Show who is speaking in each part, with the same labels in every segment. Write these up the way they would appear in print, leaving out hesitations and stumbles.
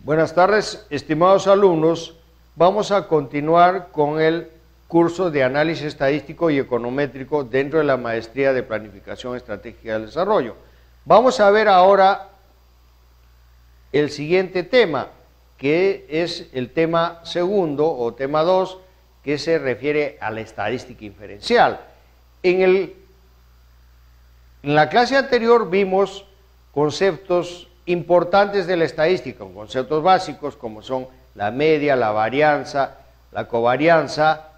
Speaker 1: Buenas tardes, estimados alumnos. Vamos a continuar con el curso de análisis estadístico y econométrico dentro de la maestría de planificación estratégica del desarrollo. Vamos a ver ahora el siguiente tema, que es el tema segundo o tema 2, que se refiere a la estadística inferencial. En la clase anterior vimos conceptos importantes de la estadística, conceptos básicos como son la media, la varianza, la covarianza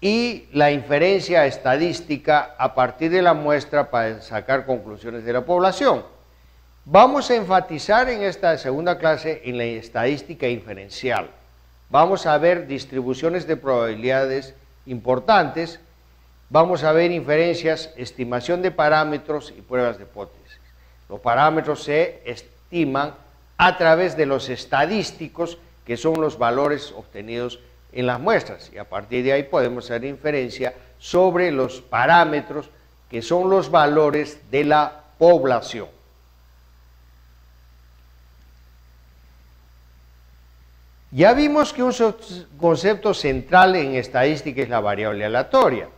Speaker 1: y la inferencia estadística a partir de la muestra para sacar conclusiones de la población. Vamos a enfatizar en esta segunda clase en la estadística inferencial. Vamos a ver distribuciones de probabilidades importantes, vamos a ver inferencias, estimación de parámetros y pruebas de hipótesis. Los parámetros se estiman a través de los estadísticos, que son los valores obtenidos en las muestras, y a partir de ahí podemos hacer inferencia sobre los parámetros, que son los valores de la población. Ya vimos que un concepto central en estadística es la variable aleatoria.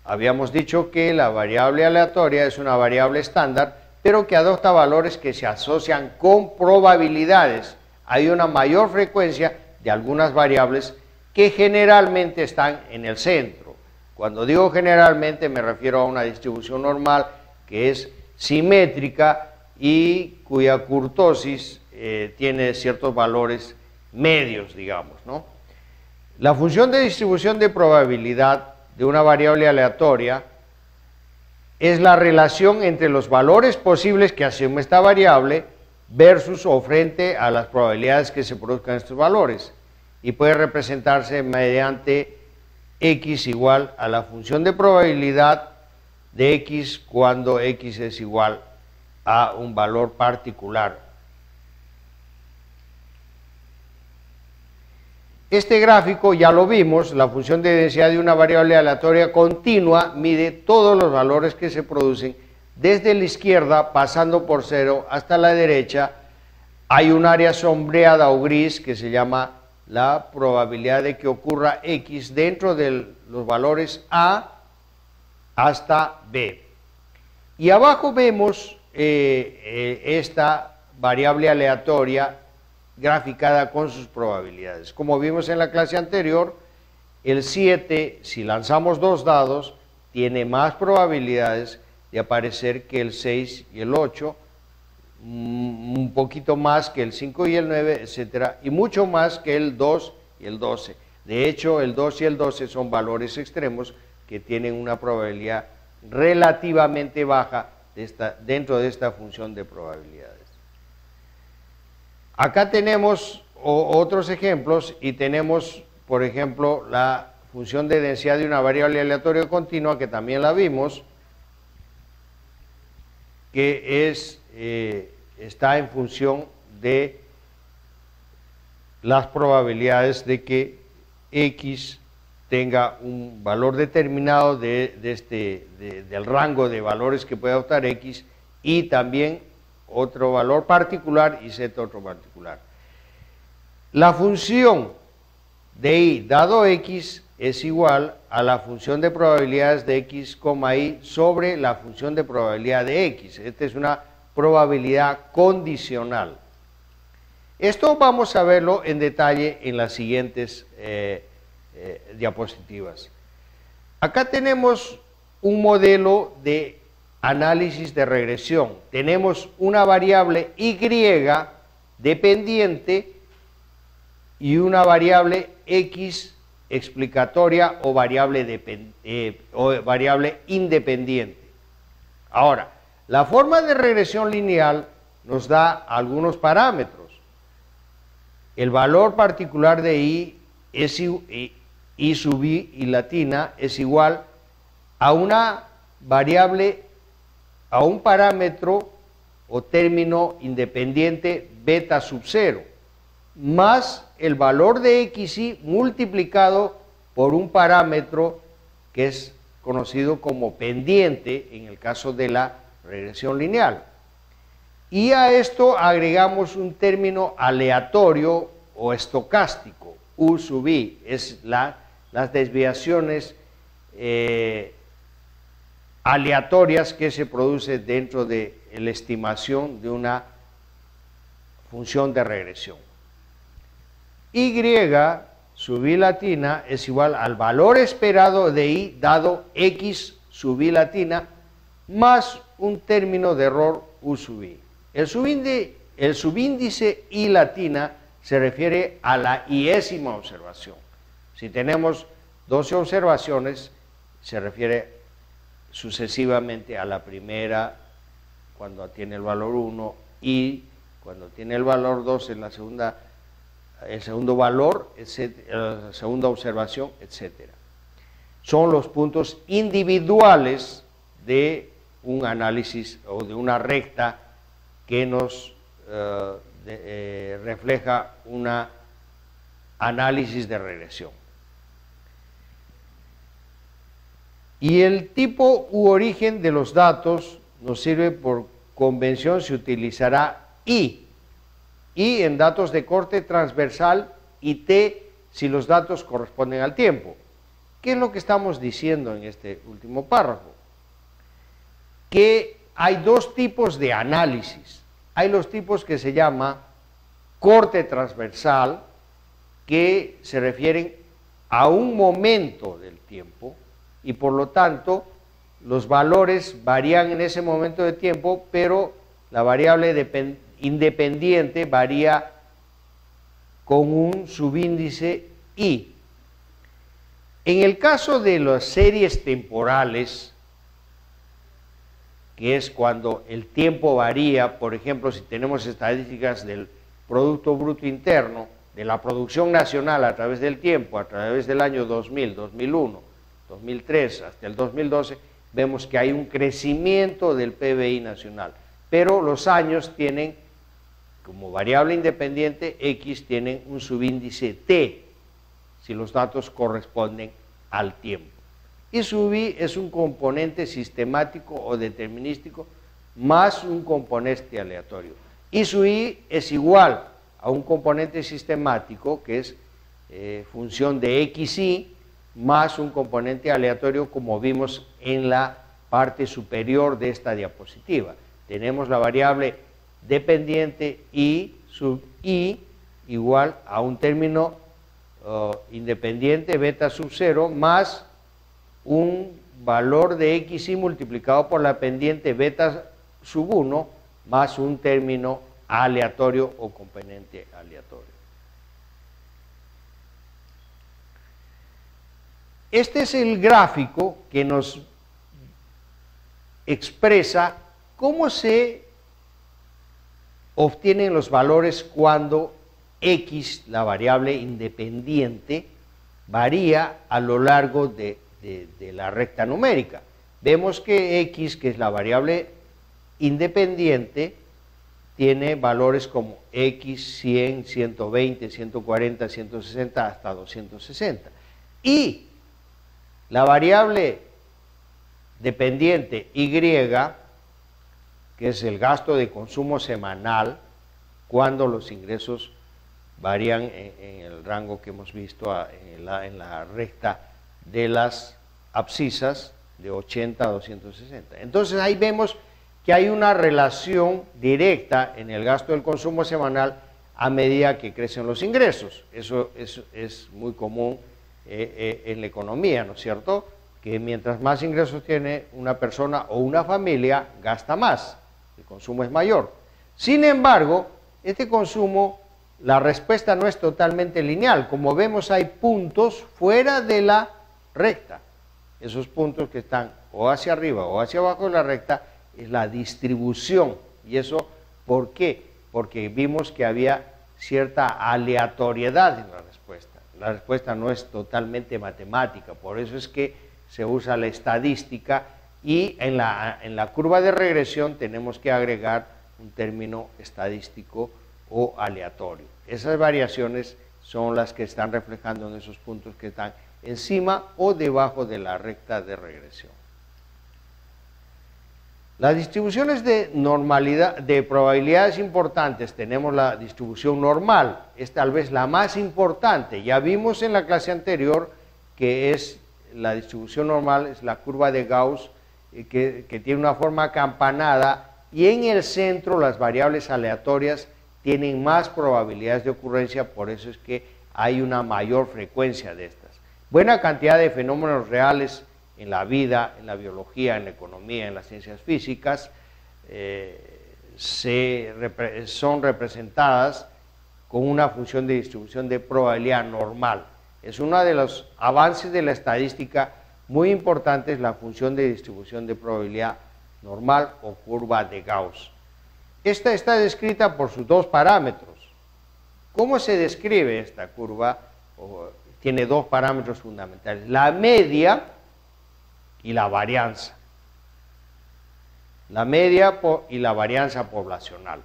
Speaker 1: Habíamos dicho que la variable aleatoria es una variable estándar, pero que adopta valores que se asocian con probabilidades. Hay una mayor frecuencia de algunas variables que generalmente están en el centro. Cuando digo generalmente me refiero a una distribución normal que es simétrica y cuya kurtosis tiene ciertos valores medios, digamos, ¿no? La función de distribución de probabilidad de una variable aleatoria es la relación entre los valores posibles que asume esta variable versus o frente a las probabilidades que se produzcan estos valores, y puede representarse mediante x igual a la función de probabilidad de x cuando x es igual a un valor particular. Este gráfico ya lo vimos, la función de densidad de una variable aleatoria continua mide todos los valores que se producen desde la izquierda pasando por 0 hasta la derecha. Hay un área sombreada o gris que se llama la probabilidad de que ocurra x dentro de los valores A hasta B. Y abajo vemos esta variable aleatoria graficada con sus probabilidades. Como vimos en la clase anterior, el 7, si lanzamos 2 dados, tiene más probabilidades de aparecer que el 6 y el 8, un poquito más que el 5 y el 9, etc., y mucho más que el 2 y el 12. De hecho, el 2 y el 12 son valores extremos que tienen una probabilidad relativamente baja dentro de esta función de probabilidades. Acá tenemos otros ejemplos y tenemos, por ejemplo, la función de densidad de una variable aleatoria continua, que también la vimos, que está en función de las probabilidades de que x tenga un valor determinado del rango de valores que puede adoptar x, y también otro valor particular y z otro particular. La función de y dado x es igual a la función de probabilidades de x, y sobre la función de probabilidad de x. Esta es una probabilidad condicional. Esto vamos a verlo en detalle en las siguientes diapositivas. Acá tenemos un modelo de análisis de regresión. Tenemos una variable y dependiente y una variable x explicatoria o variable independiente. Ahora, la forma de regresión lineal nos da algunos parámetros. El valor particular de y sub i y latina es igual a una variable, a un parámetro o término independiente beta sub 0, más el valor de xy multiplicado por un parámetro que es conocido como pendiente en el caso de la regresión lineal. Y a esto agregamos un término aleatorio o estocástico, U sub I, es las desviaciones aleatorias que se producen dentro de la estimación de una función de regresión. Y sub I latina es igual al valor esperado de I dado X sub I latina más un término de error U sub I. El subíndice I latina se refiere a la iésima observación. Si tenemos 12 observaciones, se refiere sucesivamente a la primera cuando tiene el valor 1 y cuando tiene el valor 2 en la segunda, el segundo valor, la segunda observación, etc. Son los puntos individuales de un análisis o de una recta que nos refleja un análisis de regresión. Y el tipo u origen de los datos nos sirve por convención, se utilizará I en datos de corte transversal y T si los datos corresponden al tiempo. ¿Qué es lo que estamos diciendo en este último párrafo? Que hay dos tipos de análisis. Hay los tipos que se llama corte transversal, que se refieren a un momento del tiempo y por lo tanto los valores varían en ese momento de tiempo, pero la variable independiente varía con un subíndice I. En el caso de las series temporales, que es cuando el tiempo varía, por ejemplo, si tenemos estadísticas del Producto Bruto Interno, de la producción nacional a través del tiempo, a través del año 2000, 2001, 2003 hasta el 2012, vemos que hay un crecimiento del PBI nacional, pero los años tienen, como variable independiente, X tienen un subíndice T, si los datos corresponden al tiempo. Y sub I es un componente sistemático o determinístico más un componente aleatorio. Y sub I es igual a un componente sistemático que es función de XI más un componente aleatorio, como vimos en la parte superior de esta diapositiva. Tenemos la variable dependiente I sub I igual a un término independiente beta sub 0 más un valor de XI multiplicado por la pendiente beta sub 1 más un término aleatorio o componente aleatorio. Este es el gráfico que nos expresa cómo se obtienen los valores cuando X, la variable independiente, varía a lo largo de la recta numérica. Vemos que X, que es la variable independiente, tiene valores como X, 100, 120, 140, 160, hasta 260. Y la variable dependiente Y, que es el gasto de consumo semanal, cuando los ingresos varían en el rango que hemos visto en la recta de las abscisas de 80 a 260. Entonces ahí vemos que hay una relación directa en el gasto del consumo semanal a medida que crecen los ingresos. Eso es muy común en la economía, ¿no es cierto? Que mientras más ingresos tiene una persona o una familia, gasta más, el consumo es mayor. Sin embargo, este consumo, la respuesta no es totalmente lineal. Como vemos, hay puntos fuera de la recta. Esos puntos que están o hacia arriba o hacia abajo de la recta es la distribución. ¿Y eso por qué? Porque vimos que había cierta aleatoriedad en la respuesta. La respuesta no es totalmente matemática, por eso es que se usa la estadística y en la curva de regresión tenemos que agregar un término estadístico o aleatorio. Esas variaciones son las que están reflejando en esos puntos que están encima o debajo de la recta de regresión. Las distribuciones de normalidad, de probabilidades importantes, tenemos la distribución normal, es tal vez la más importante. Ya vimos en la clase anterior que es la distribución normal, es la curva de Gauss, que tiene una forma acampanada, y en el centro las variables aleatorias tienen más probabilidades de ocurrencia, por eso es que hay una mayor frecuencia de estas. Buena cantidad de fenómenos reales en la vida, en la biología, en la economía, en las ciencias físicas, son representadas con una función de distribución de probabilidad normal. Es uno de los avances de la estadística muy importantes, la función de distribución de probabilidad normal o curva de Gauss. Esta está descrita por sus dos parámetros. ¿Cómo se describe esta curva? Tiene dos parámetros fundamentales, la media y la varianza. La media y la varianza poblacional.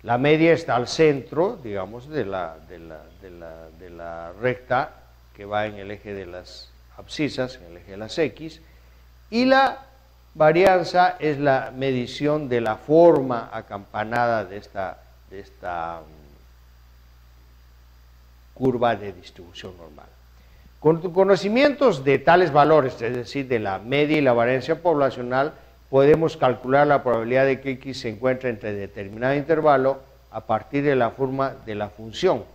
Speaker 1: La media está al centro, digamos, de la recta que va en el eje de las abscisas, en el eje de las X, y la varianza es la medición de la forma acampanada de esta curva de distribución normal. Con conocimientos de tales valores, es decir, de la media y la varianza poblacional, podemos calcular la probabilidad de que X se encuentre entre determinado intervalo a partir de la forma de la función,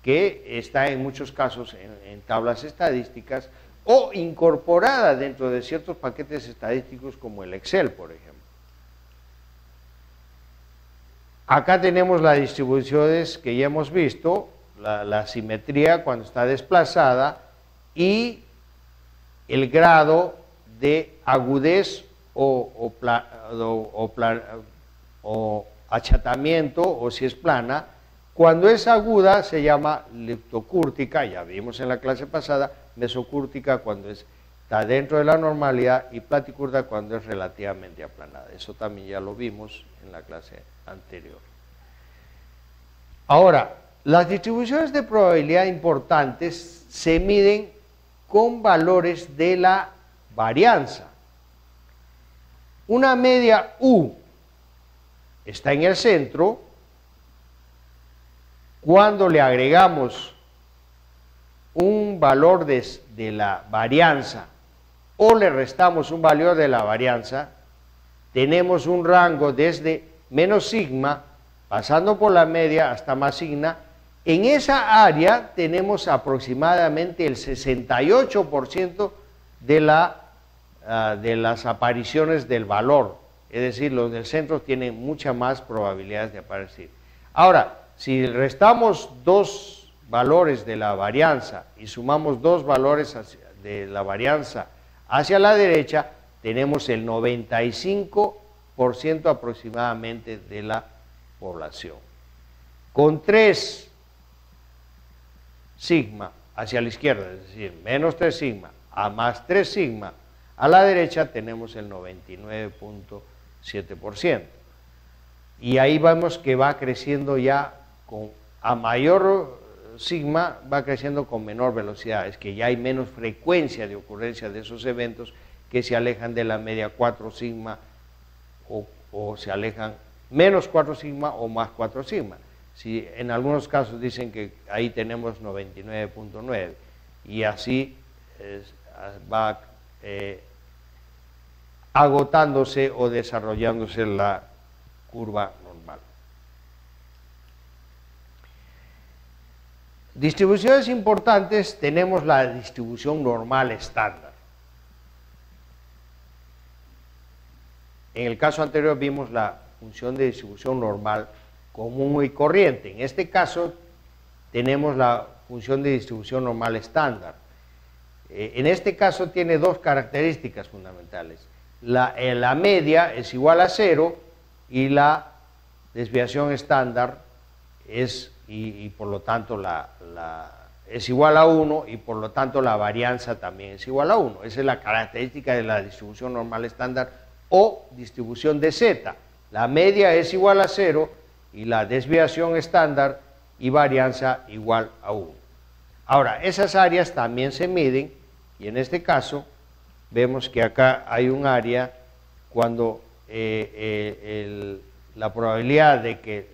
Speaker 1: que está en muchos casos en tablas estadísticas o incorporada dentro de ciertos paquetes estadísticos como el Excel, por ejemplo. Acá tenemos las distribuciones que ya hemos visto, la simetría cuando está desplazada y el grado de agudez o achatamiento, o si es plana. Cuando es aguda se llama leptocúrtica, ya vimos en la clase pasada, mesocúrtica cuando está dentro de la normalidad y platicúrtica cuando es relativamente aplanada. Eso también ya lo vimos en la clase anterior. Ahora, las distribuciones de probabilidad importantes se miden con valores de la varianza. Una media U está en el centro. Cuando le agregamos un valor de la varianza o le restamos un valor de la varianza, tenemos un rango desde menos sigma, pasando por la media hasta más sigma. En esa área tenemos aproximadamente el 68% de las apariciones del valor, es decir, los del centro tienen muchas más probabilidades de aparecer. Ahora, si restamos dos valores de la varianza y sumamos dos valores de la varianza hacia la derecha, tenemos el 95% aproximadamente de la población. Con 3 sigma hacia la izquierda, es decir, menos 3 sigma a más 3 sigma a la derecha, tenemos el 99.7%. Y ahí vemos que va creciendo ya a mayor sigma, va creciendo con menor velocidad. Es que ya hay menos frecuencia de ocurrencia de esos eventos que se alejan de la media 4 sigma o se alejan menos 4 sigma o más 4 sigma. Si en algunos casos dicen que ahí tenemos 99.9 y así va agotándose o desarrollándose la curva normal. Distribuciones importantes, tenemos la distribución normal estándar. En el caso anterior vimos la función de distribución normal común y corriente. En este caso tenemos la función de distribución normal estándar. En este caso tiene dos características fundamentales. La media es igual a 0 y la desviación estándar es, y por lo tanto es igual a 1 y por lo tanto la varianza también es igual a 1. Esa es la característica de la distribución normal estándar o distribución de Z. La media es igual a 0 y la desviación estándar y varianza igual a 1. Ahora, esas áreas también se miden y en este caso vemos que acá hay un área cuando la probabilidad de que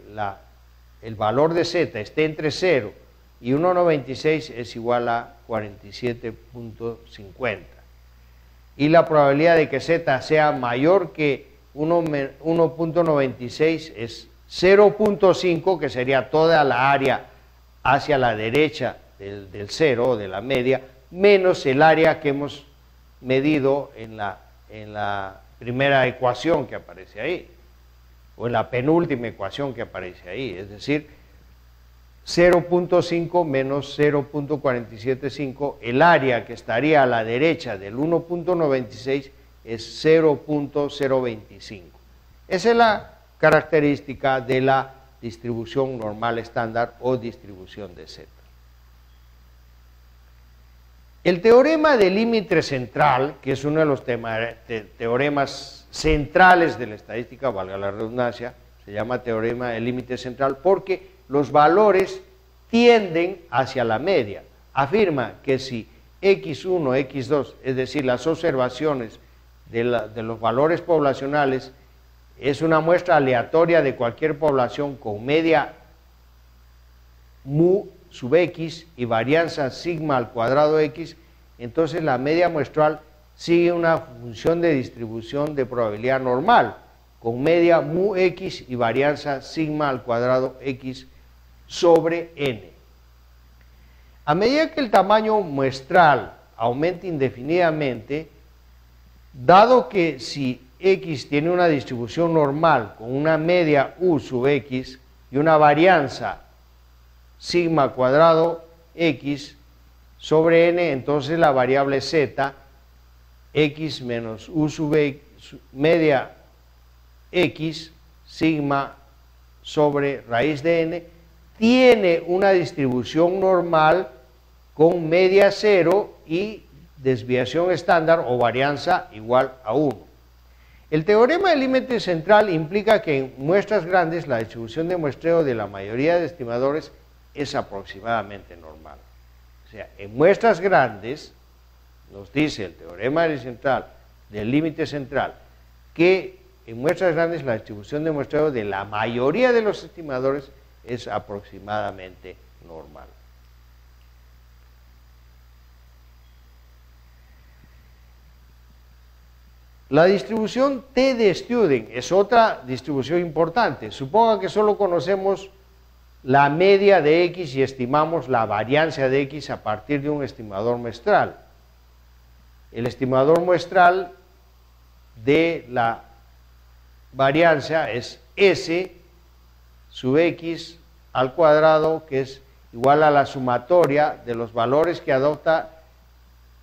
Speaker 1: el valor de z esté entre 0 y 1,96 es igual a 47.50. Y la probabilidad de que z sea mayor que 1.96 es 0.5, que sería toda la área hacia la derecha del 0, de la media, menos el área que hemos medido en la primera ecuación que aparece ahí, o en la penúltima ecuación que aparece ahí, es decir, 0.5 menos 0.475, el área que estaría a la derecha del 1.96 es 0.025. Esa es la característica de la distribución normal estándar o distribución de Z. El teorema del límite central, que es uno de los teoremas centrales de la estadística, valga la redundancia, se llama teorema del límite central porque los valores tienden hacia la media. Afirma que si X1, X2, es decir, las observaciones de los valores poblacionales, es una muestra aleatoria de cualquier población con media mu sub x y varianza sigma al cuadrado x, entonces la media muestral sigue una función de distribución de probabilidad normal, con media mu x y varianza sigma al cuadrado x sobre n. A medida que el tamaño muestral aumenta indefinidamente, dado que si x tiene una distribución normal con una media u sub x y una varianza sigma cuadrado x sobre n, entonces la variable z, x menos u sub x, media x sigma sobre raíz de n, tiene una distribución normal con media 0 y desviación estándar o varianza igual a 1. El teorema del límite central implica que en muestras grandes la distribución de muestreo de la mayoría de estimadores es aproximadamente normal. O sea, en muestras grandes, nos dice el teorema del límite central, que en muestras grandes la distribución de muestreo de la mayoría de los estimadores es aproximadamente normal. La distribución T de Student es otra distribución importante. Suponga que solo conocemos la media de X y estimamos la varianza de X a partir de un estimador muestral. El estimador muestral de la varianza es S sub X al cuadrado, que es igual a la sumatoria de los valores que adopta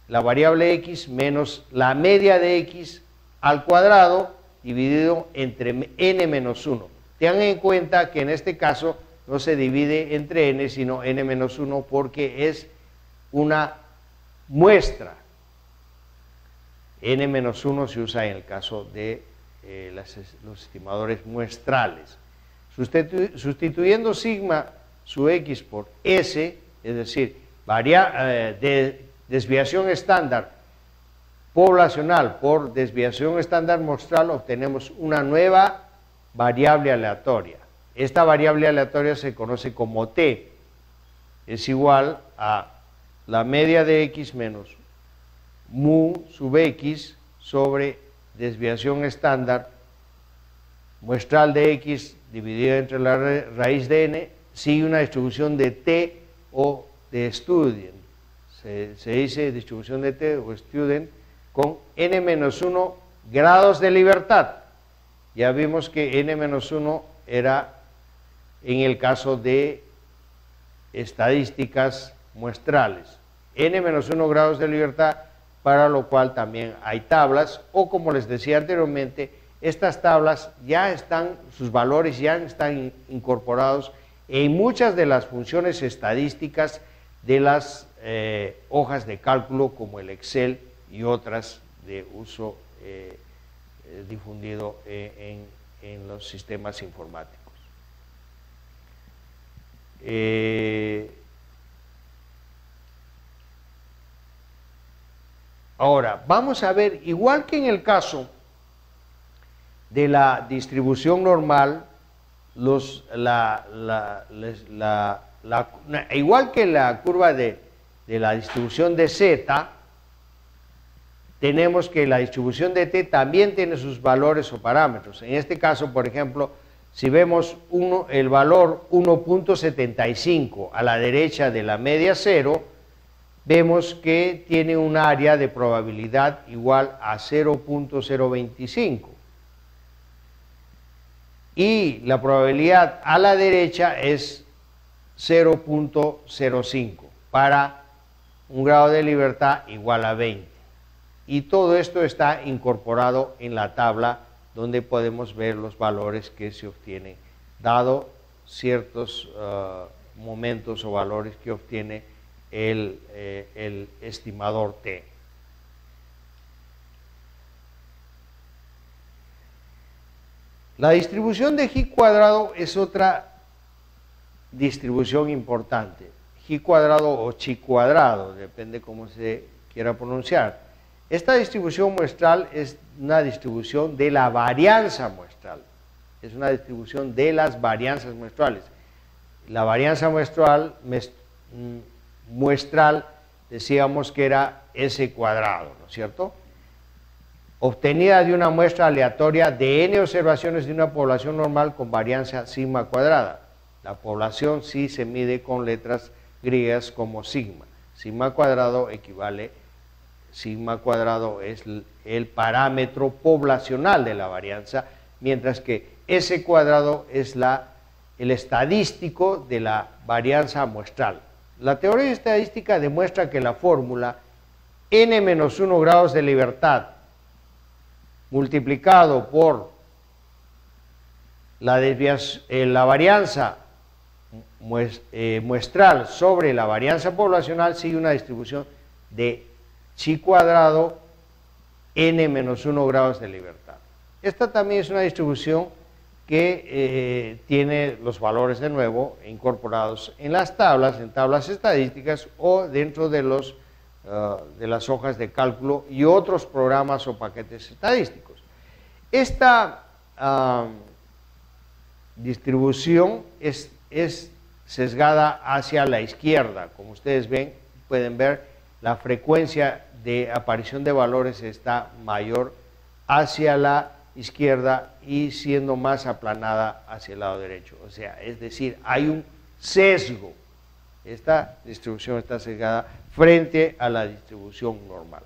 Speaker 1: la variable X menos la media de X al cuadrado dividido entre n menos 1. Tengan en cuenta que en este caso no se divide entre n, sino n menos 1 porque es una muestra. N menos 1 se usa en el caso de los estimadores muestrales. Sustituyendo sigma sub x por s, es decir, desviación estándar poblacional por desviación estándar muestral, obtenemos una nueva variable aleatoria. Esta variable aleatoria se conoce como t, es igual a la media de x menos mu sub x sobre desviación estándar muestral de x dividida entre la raíz de n, sigue una distribución de t o de student. Se dice distribución de t o student con n-1 grados de libertad. Ya vimos que n-1 era en el caso de estadísticas muestrales. n-1 grados de libertad, para lo cual también hay tablas, o como les decía anteriormente, estas tablas ya están, sus valores ya están incorporados en muchas de las funciones estadísticas de las hojas de cálculo como el Excel y otras de uso difundido en los sistemas informáticos. Ahora, vamos a ver, igual que en el caso de la distribución normal, igual que la curva de la distribución de Z, tenemos que la distribución de T también tiene sus valores o parámetros. En este caso, por ejemplo, si vemos el valor 1.75 a la derecha de la media 0, vemos que tiene un área de probabilidad igual a 0.025. Y la probabilidad a la derecha es 0.05 para un grado de libertad igual a 20. Y todo esto está incorporado en la tabla donde podemos ver los valores que se obtienen, dado ciertos momentos o valores que obtiene el estimador T. La distribución de G cuadrado es otra distribución importante. G cuadrado o chi cuadrado, depende cómo se quiera pronunciar. Esta distribución muestral es una distribución de la varianza muestral. Es una distribución de las varianzas muestrales. La varianza muestral decíamos que era S cuadrado, ¿no es cierto? Obtenida de una muestra aleatoria de n observaciones de una población normal con varianza sigma cuadrada. La población sí se mide con letras griegas como sigma. Sigma cuadrado equivale, sigma cuadrado es el parámetro poblacional de la varianza, mientras que S cuadrado es el estadístico de la varianza muestral. La teoría estadística demuestra que la fórmula n-1 grados de libertad multiplicado por la varianza muestral sobre la varianza poblacional sigue una distribución de chi cuadrado n-1 grados de libertad. Esta también es una distribución que tiene los valores de nuevo incorporados en las tablas, en tablas estadísticas o dentro de las hojas de cálculo y otros programas o paquetes estadísticos. Esta distribución es sesgada hacia la izquierda. Como ustedes pueden ver, la frecuencia de aparición de valores está mayor hacia la izquierda y siendo más aplanada hacia el lado derecho. O sea, es decir, hay un sesgo. Esta distribución está sesgada frente a la distribución normal.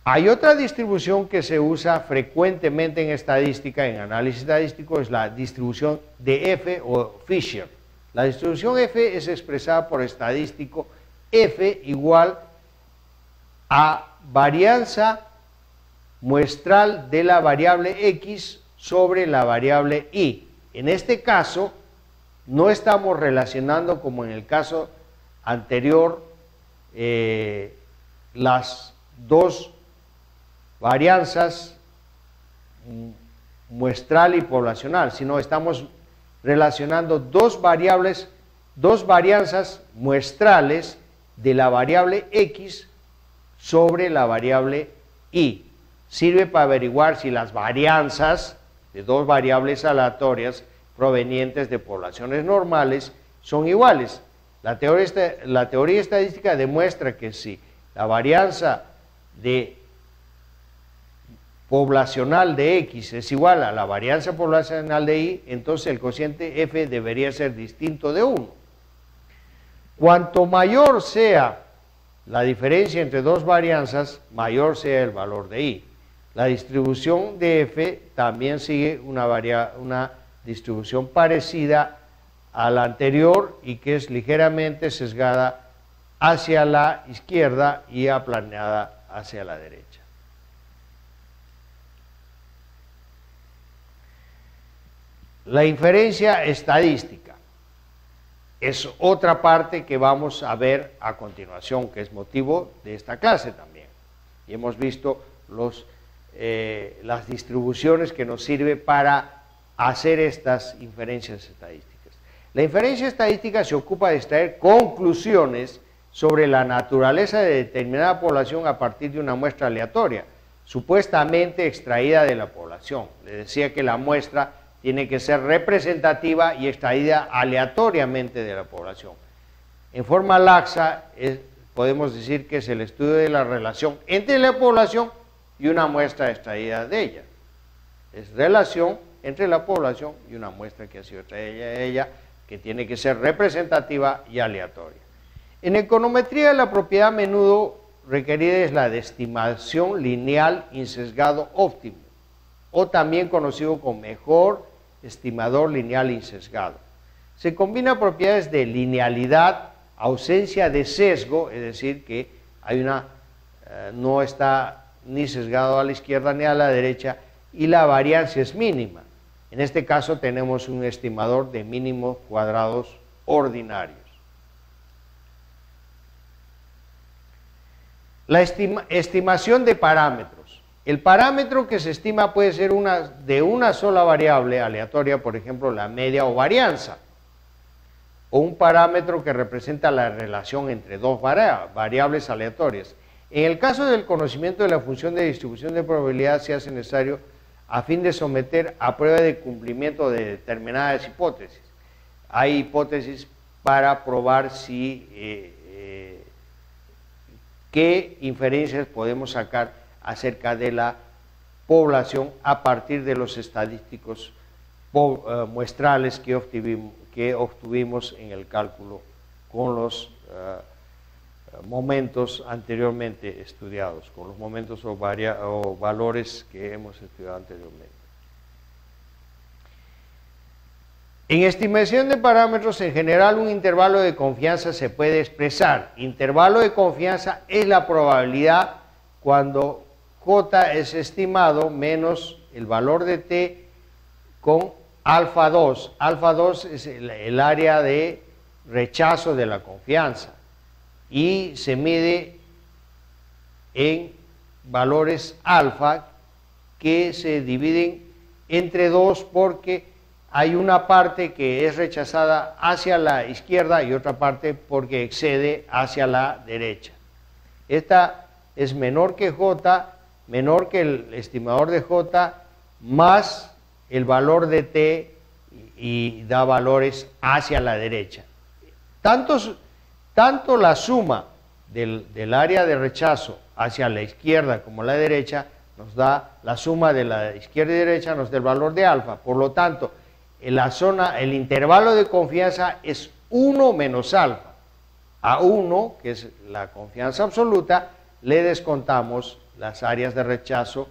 Speaker 1: Hay otra distribución que se usa frecuentemente en estadística, en análisis estadístico, es la distribución de F o Fisher. La distribución F es expresada por estadístico F igual a varianza muestral de la variable X sobre la variable Y. En este caso, no estamos relacionando, como en el caso anterior, las dos varianzas muestral y poblacional, sino estamos relacionando dos varianzas muestrales de la variable X sobre la variable Y. Sirve para averiguar si las varianzas de dos variables aleatorias provenientes de poblaciones normales son iguales. La teoría estadística demuestra que si la varianza poblacional de X es igual a la varianza poblacional de Y, entonces el cociente F debería ser distinto de 1. Cuanto mayor sea la diferencia entre dos varianzas, mayor sea el valor de Y. La distribución de F también sigue una distribución parecida a la anterior y que es ligeramente sesgada hacia la izquierda y aplanada hacia la derecha. La inferencia estadística es otra parte que vamos a ver a continuación, que es motivo de esta clase también. Y hemos visto las distribuciones que nos sirven para hacer estas inferencias estadísticas. La inferencia estadística se ocupa de extraer conclusiones sobre la naturaleza de determinada población a partir de una muestra aleatoria. supuestamente extraída de la población. Les decía que la muestra tiene que ser representativa y extraída aleatoriamente de la población. En forma laxa, podemos decir que es el estudio de la relación entre la población y una muestra extraída de ella. Es relación entre la población y una muestra que ha sido extraída de ella, que tiene que ser representativa y aleatoria. En econometría, la propiedad a menudo requerida es la de estimación lineal insesgado óptimo, o también conocido como mejor estimador lineal insesgado. Se combina propiedades de linealidad, ausencia de sesgo, es decir, que hay no está ni sesgado a la izquierda ni a la derecha, y la variancia es mínima. En este caso tenemos un estimador de mínimos cuadrados ordinarios. La estimación de parámetros. El parámetro que se estima puede ser de una sola variable aleatoria, por ejemplo, la media o varianza, o un parámetro que representa la relación entre dos variables aleatorias. En el caso del conocimiento de la función de distribución de probabilidad, se hace necesario a fin de someter a prueba de cumplimiento de determinadas hipótesis. Hay hipótesis para probar qué inferencias podemos sacar acerca de la población a partir de los estadísticos muestrales que obtuvimos en el cálculo con los momentos anteriormente estudiados, con los momentos o valores que hemos estudiado anteriormente. En estimación de parámetros, en general, un intervalo de confianza se puede expresar. Intervalo de confianza es la probabilidad cuando J es estimado menos el valor de T con alfa 2. Alfa 2 es el área de rechazo de la confianza y se mide en valores alfa que se dividen entre 2 porque hay una parte que es rechazada hacia la izquierda y otra parte porque excede hacia la derecha. Esta es menor que J, menor que el estimador de J, más el valor de T y da valores hacia la derecha. Tanto la suma del área de rechazo hacia la izquierda como la derecha nos da la suma de la izquierda y derecha, nos da el valor de alfa. Por lo tanto, el intervalo de confianza es 1 menos alfa. A 1, que es la confianza absoluta, le descontamos las áreas de rechazo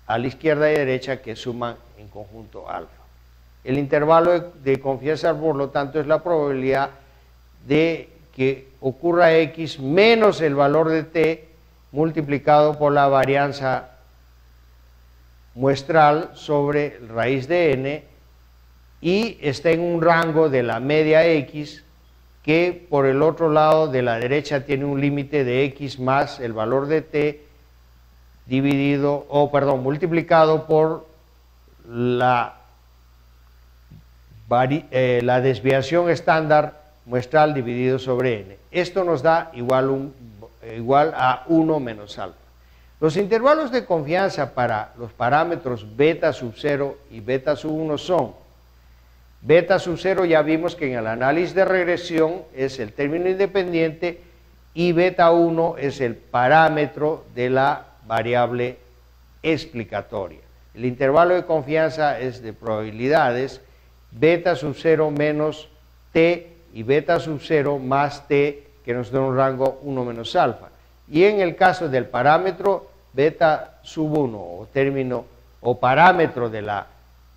Speaker 1: a la izquierda y derecha que suman en conjunto alfa. El intervalo de confianza, por lo tanto, es la probabilidad de que ocurra X menos el valor de T multiplicado por la varianza muestral sobre raíz de N, y está en un rango de la media X que por el otro lado de la derecha tiene un límite de X más el valor de T multiplicado por la desviación estándar muestral dividido sobre N. Esto nos da igual a 1 menos alfa. Los intervalos de confianza para los parámetros beta sub 0 y beta sub 1 son: beta sub 0 ya vimos que en el análisis de regresión es el término independiente y beta 1 es el parámetro de la variable explicatoria. El intervalo de confianza es de probabilidades beta sub 0 menos T y beta sub 0 más T, que nos da un rango 1 menos alfa. Y en el caso del parámetro beta sub 1 o término o parámetro de la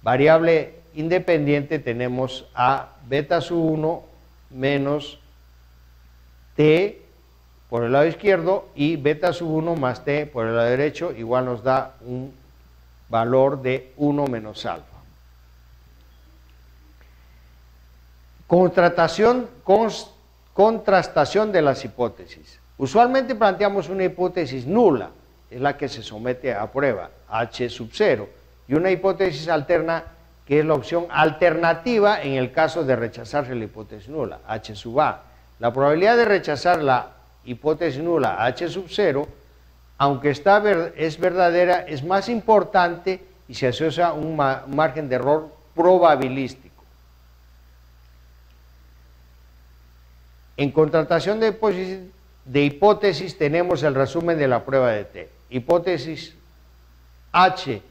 Speaker 1: variable independiente, tenemos a beta sub 1 menos T por el lado izquierdo y beta sub 1 más T por el lado derecho, igual nos da un valor de 1 menos alfa. Contrastación de las hipótesis. Usualmente planteamos una hipótesis nula, es la que se somete a prueba, H sub 0, y una hipótesis alterna, que es la opción alternativa en el caso de rechazarse la hipótesis nula, H sub A. La probabilidad de rechazar la hipótesis nula, H sub 0, aunque es verdadera, es más importante y se asocia a un margen de error probabilístico. En contratación de hipótesis tenemos el resumen de la prueba de T. Hipótesis H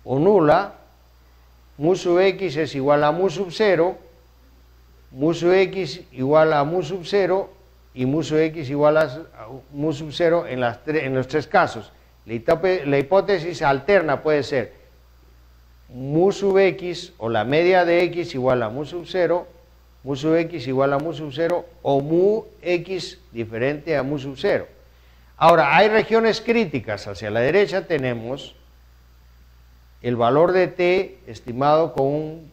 Speaker 1: o nula, mu sub x es igual a mu sub 0, mu sub x igual a mu sub 0 y mu sub x igual a mu sub 0 en los tres casos. La hipótesis alterna puede ser mu sub x o la media de x igual a mu sub 0, mu sub x igual a mu sub 0 o mu x diferente a mu sub 0. Ahora, hay regiones críticas. Hacia la derecha tenemos el valor de t estimado con un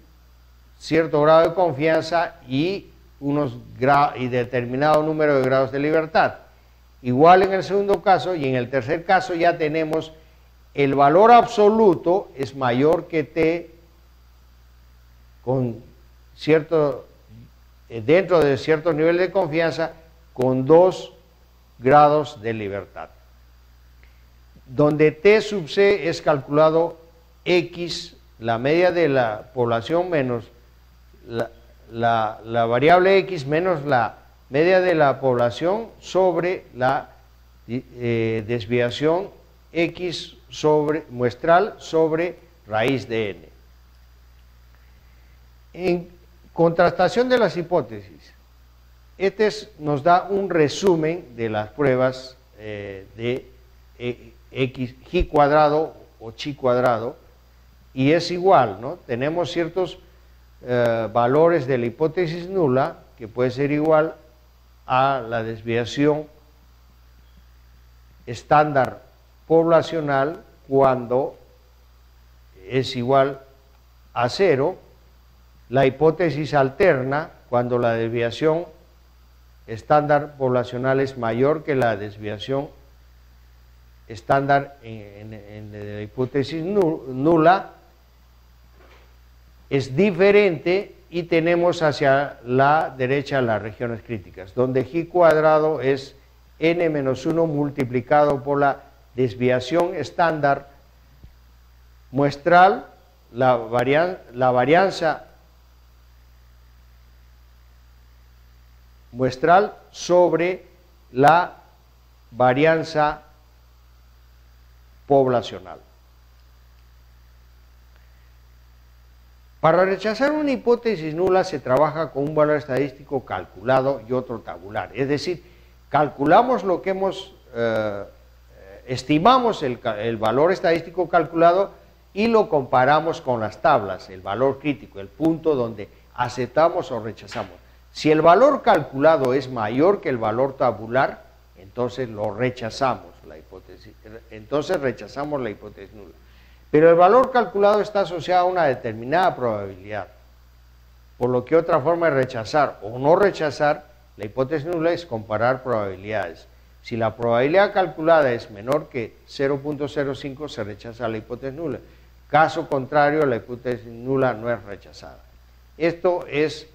Speaker 1: cierto grado de confianza y determinado número de grados de libertad. Igual en el segundo caso, y en el tercer caso ya tenemos el valor absoluto es mayor que t con dentro de cierto nivel de confianza con 2 grados de libertad. Donde t sub c es calculado x, la media de la población menos la variable x menos la media de la población sobre la desviación x muestral sobre raíz de n. En contrastación de las hipótesis, nos da un resumen de las pruebas de xi cuadrado o chi cuadrado, y es igual, ¿no? Tenemos ciertos valores de la hipótesis nula que puede ser igual a la desviación estándar poblacional cuando es igual a 0, la hipótesis alterna cuando la desviación estándar poblacional es mayor que la desviación estándar en la hipótesis nula, es diferente, y tenemos hacia la derecha las regiones críticas, donde g cuadrado es n menos 1 multiplicado por la desviación estándar muestral, la varianza muestral sobre la varianza poblacional. Para rechazar una hipótesis nula se trabaja con un valor estadístico calculado y otro tabular. Es decir, calculamos lo que estimamos el valor estadístico calculado y lo comparamos con las tablas, el valor crítico, el punto donde aceptamos o rechazamos. Si el valor calculado es mayor que el valor tabular, entonces lo rechazamos, rechazamos la hipótesis nula. Pero el valor calculado está asociado a una determinada probabilidad, por lo que otra forma de rechazar o no rechazar la hipótesis nula es comparar probabilidades. Si la probabilidad calculada es menor que 0.05, se rechaza la hipótesis nula. Caso contrario, la hipótesis nula no es rechazada. Esto es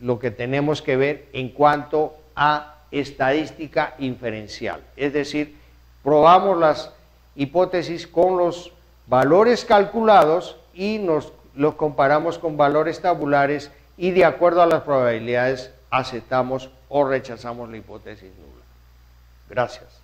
Speaker 1: lo que tenemos que ver en cuanto a estadística inferencial. Es decir, probamos las hipótesis con los valores calculados y los comparamos con valores tabulares y de acuerdo a las probabilidades aceptamos o rechazamos la hipótesis nula. Gracias.